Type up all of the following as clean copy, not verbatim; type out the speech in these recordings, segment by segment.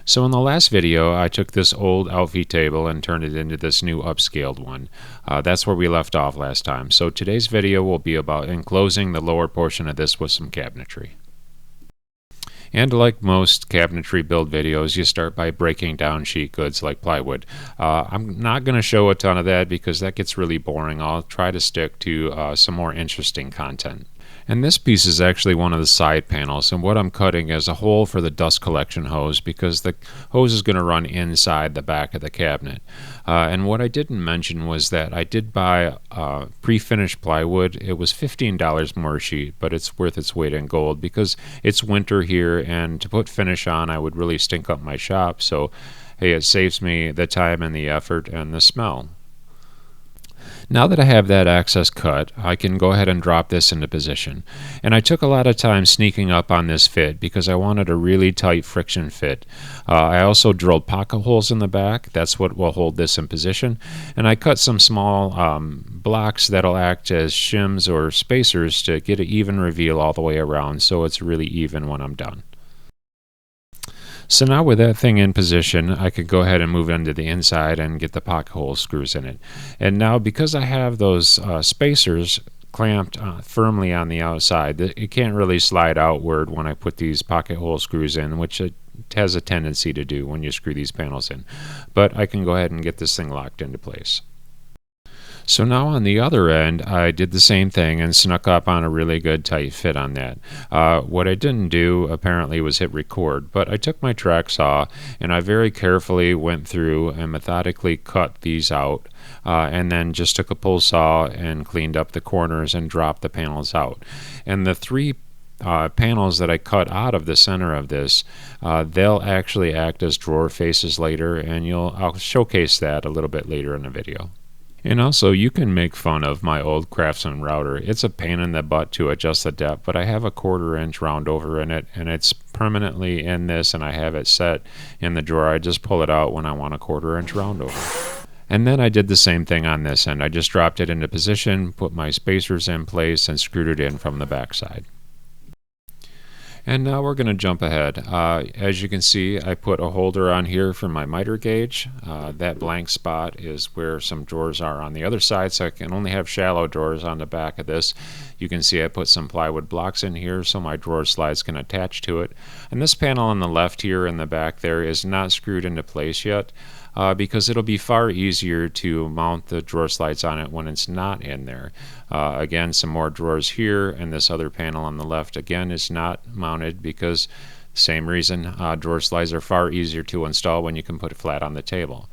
So in the last video, I took this old Outfeed table and turned it into this new upscaled one. That's where we left off last time. So today's video will be about enclosing the lower portion of this with some cabinetry. And like most cabinetry build videos, you start by breaking down sheet goods like plywood. I'm not going to show a ton of that because that gets really boring. I'll try to stick to some more interesting content. And this piece is actually one of the side panels, and what I'm cutting is a hole for the dust collection hose because the hose is going to run inside the back of the cabinet. And what I didn't mention was that I did buy pre-finished plywood. It was $15 more a sheet, but it's worth its weight in gold because it's winter here, and to put finish on I would really stink up my shop, so hey, it saves me the time and the effort and the smell. Now that I have that access cut, I can go ahead and drop this into position. And I took a lot of time sneaking up on this fit because I wanted a really tight friction fit. I also drilled pocket holes in the back. That's what will hold this in position. And I cut some small blocks that'll act as shims or spacers to get an even reveal all the way around so it's really even when I'm done. So now with that thing in position, I could go ahead and move into the inside and get the pocket hole screws in it. And now because I have those spacers clamped firmly on the outside, it can't really slide outward when I put these pocket hole screws in, which it has a tendency to do when you screw these panels in. But I can go ahead and get this thing locked into place. So now on the other end, I did the same thing and snuck up on a really good tight fit on that. What I didn't do apparently was hit record, but I took my track saw and I very carefully went through and methodically cut these out and then just took a pull saw and cleaned up the corners and dropped the panels out. And the three panels that I cut out of the center of this, they'll actually act as drawer faces later, and I'll showcase that a little bit later in the video. And also, you can make fun of my old Craftsman router. It's a pain in the butt to adjust the depth, but I have a 1/4 inch round over in it, and it's permanently in this, and I have it set in the drawer. I just pull it out when I want a 1/4 inch round over. And then I did the same thing on this end. I just dropped it into position, put my spacers in place, and screwed it in from the back side. And now we're going to jump ahead. As you can see, I put a holder on here for my miter gauge. That blank spot is where some drawers are on the other side, so I can only have shallow drawers on the back of this. You can see I put some plywood blocks in here so my drawer slides can attach to it. And this panel on the left here in the back there is not screwed into place yet because it'll be far easier to mount the drawer slides on it when it's not in there. Again, some more drawers here, and this other panel on the left again is not mounted because same reason, drawer slides are far easier to install when you can put it flat on the table.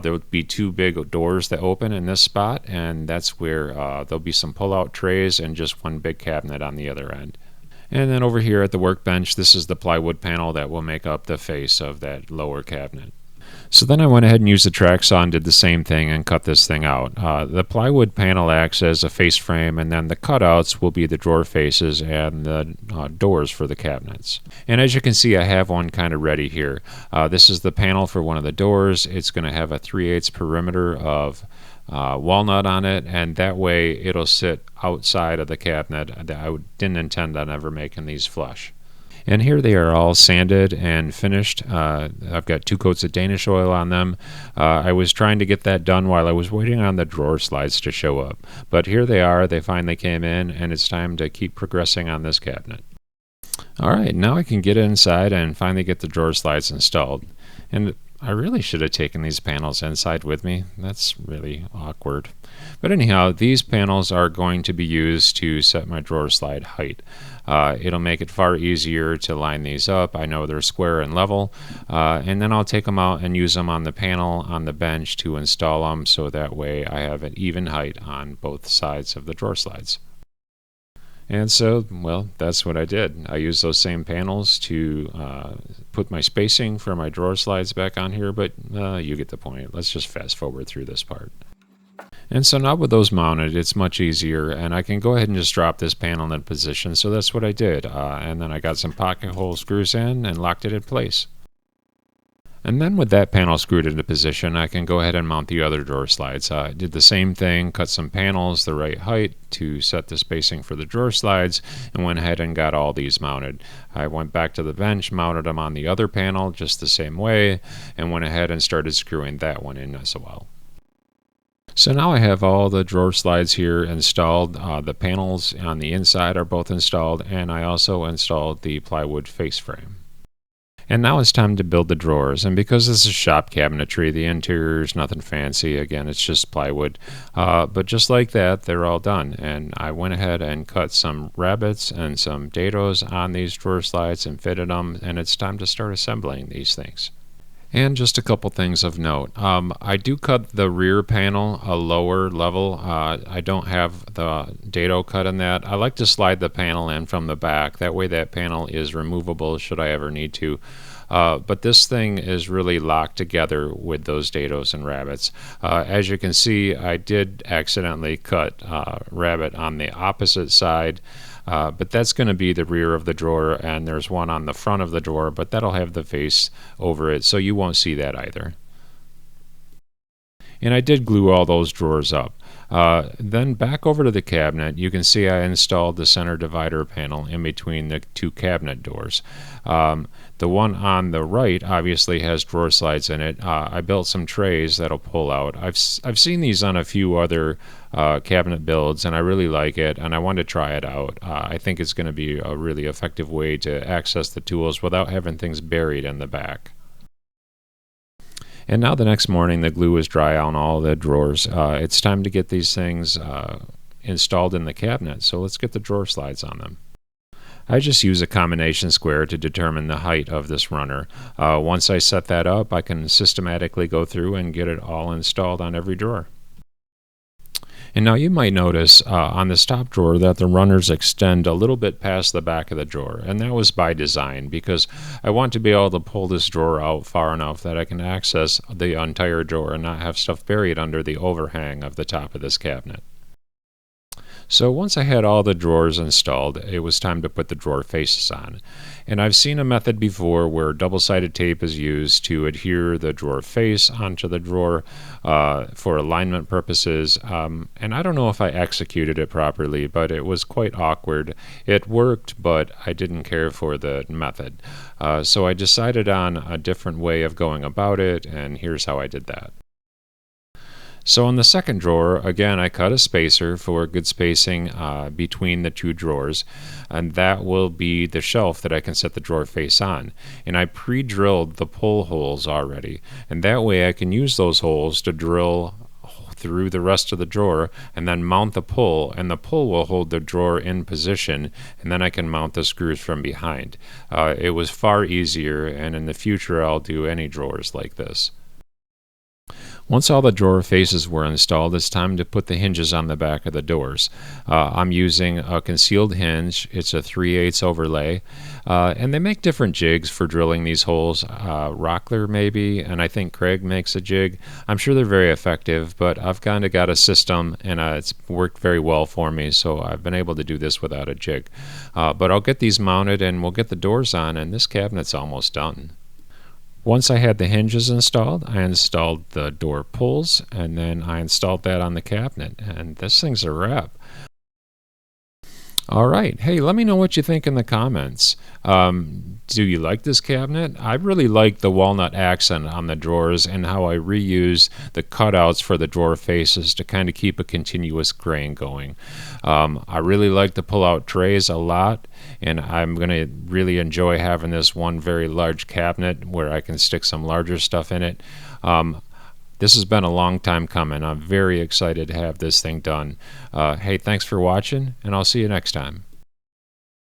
There would be two big doors that open in this spot, and that's where there'll be some pull-out trays and just one big cabinet on the other end. And then over here at the workbench, this is the plywood panel that will make up the face of that lower cabinet. So then I went ahead and used the track saw and did the same thing and cut this thing out. The plywood panel acts as a face frame, and then the cutouts will be the drawer faces and the doors for the cabinets. And as you can see, I have one kind of ready here. This is the panel for one of the doors. It's going to have a 3/8 perimeter of walnut on it, and that way it'll sit outside of the cabinet. I didn't intend on ever making these flush. And here they are all sanded and finished. I've got 2 coats of Danish oil on them. I was trying to get that done while I was waiting on the drawer slides to show up. But here they are. They finally came in, and it's time to keep progressing on this cabinet. All right, now I can get inside and finally get the drawer slides installed. And I really should have taken these panels inside with me. That's really awkward. But anyhow, these panels are going to be used to set my drawer slide height. It'll make it far easier to line these up. I know they're square and level. And then I'll take them out and use them on the panel on the bench to install them so that way I have an even height on both sides of the drawer slides. And so, well, that's what I did. I used those same panels to put my spacing for my drawer slides back on here, but you get the point. Let's just fast forward through this part. And so now with those mounted, it's much easier, and I can go ahead and just drop this panel in position. So that's what I did. And then I got some pocket hole screws in and locked it in place. And then with that panel screwed into position, I can go ahead and mount the other drawer slides. I did the same thing, cut some panels the right height to set the spacing for the drawer slides, and went ahead and got all these mounted. I went back to the bench, mounted them on the other panel just the same way, and went ahead and started screwing that one in as well. So now I have all the drawer slides here installed. The panels on the inside are both installed, and I also installed the plywood face frame. And now it's time to build the drawers. And because this is shop cabinetry, the interior is nothing fancy. Again, it's just plywood. But just like that, they're all done. And I went ahead and cut some rabbets and some dados on these drawer slides and fitted them. And it's time to start assembling these things. And just a couple things of note. I do cut the rear panel a lower level. I don't have the dado cut in that. I like to slide the panel in from the back. That way that panel is removable should I ever need to. But this thing is really locked together with those dados and rabbets. As you can see, I did accidentally cut rabbet on the opposite side. But that's going to be the rear of the drawer, and there's one on the front of the drawer, but that'll have the face over it, so you won't see that either. And I did glue all those drawers up. Then back over to the cabinet, you can see I installed the center divider panel in between the two cabinet doors. The one on the right obviously has drawer slides in it. I built some trays that'll pull out. I've seen these on a few other cabinet builds, and I really like it, and I wanted to try it out. I think it's going to be a really effective way to access the tools without having things buried in the back. And now the next morning the glue is dry on all the drawers. It's time to get these things installed in the cabinet, so let's get the drawer slides on them. I just use a combination square to determine the height of this runner. Once I set that up, I can systematically go through and get it all installed on every drawer. And now you might notice on this top drawer that the runners extend a little bit past the back of the drawer, and that was by design because I want to be able to pull this drawer out far enough that I can access the entire drawer and not have stuff buried under the overhang of the top of this cabinet. So once I had all the drawers installed, it was time to put the drawer faces on. And I've seen a method before where double-sided tape is used to adhere the drawer face onto the drawer for alignment purposes. And I don't know if I executed it properly, but it was quite awkward. It worked, but I didn't care for the method. So I decided on a different way of going about it, and here's how I did that. So on the second drawer, again, I cut a spacer for good spacing between the two drawers, and that will be the shelf that I can set the drawer face on. And I pre-drilled the pull holes already, and that way I can use those holes to drill through the rest of the drawer and then mount the pull, and the pull will hold the drawer in position, and then I can mount the screws from behind. It was far easier, and in the future I'll do any drawers like this. Once all the drawer faces were installed, it's time to put the hinges on the back of the doors. I'm using a concealed hinge. It's a 3/8 overlay, and they make different jigs for drilling these holes. Rockler maybe, and I think Craig makes a jig. I'm sure they're very effective, but I've kind of got a system, and it's worked very well for me, so I've been able to do this without a jig. But I'll get these mounted, and we'll get the doors on, and this cabinet's almost done. Once I had the hinges installed, I installed the door pulls, and then I installed that on the cabinet, and this thing's a wrap. All right. Hey, let me know what you think in the comments. Do you like this cabinet? I really like the walnut accent on the drawers and how I reuse the cutouts for the drawer faces to kind of keep a continuous grain going. I really like the pull-out trays a lot, and I'm going to really enjoy having this one very large cabinet where I can stick some larger stuff in it. This has been a long time coming. I'm very excited to have this thing done. Hey, thanks for watching, and I'll see you next time.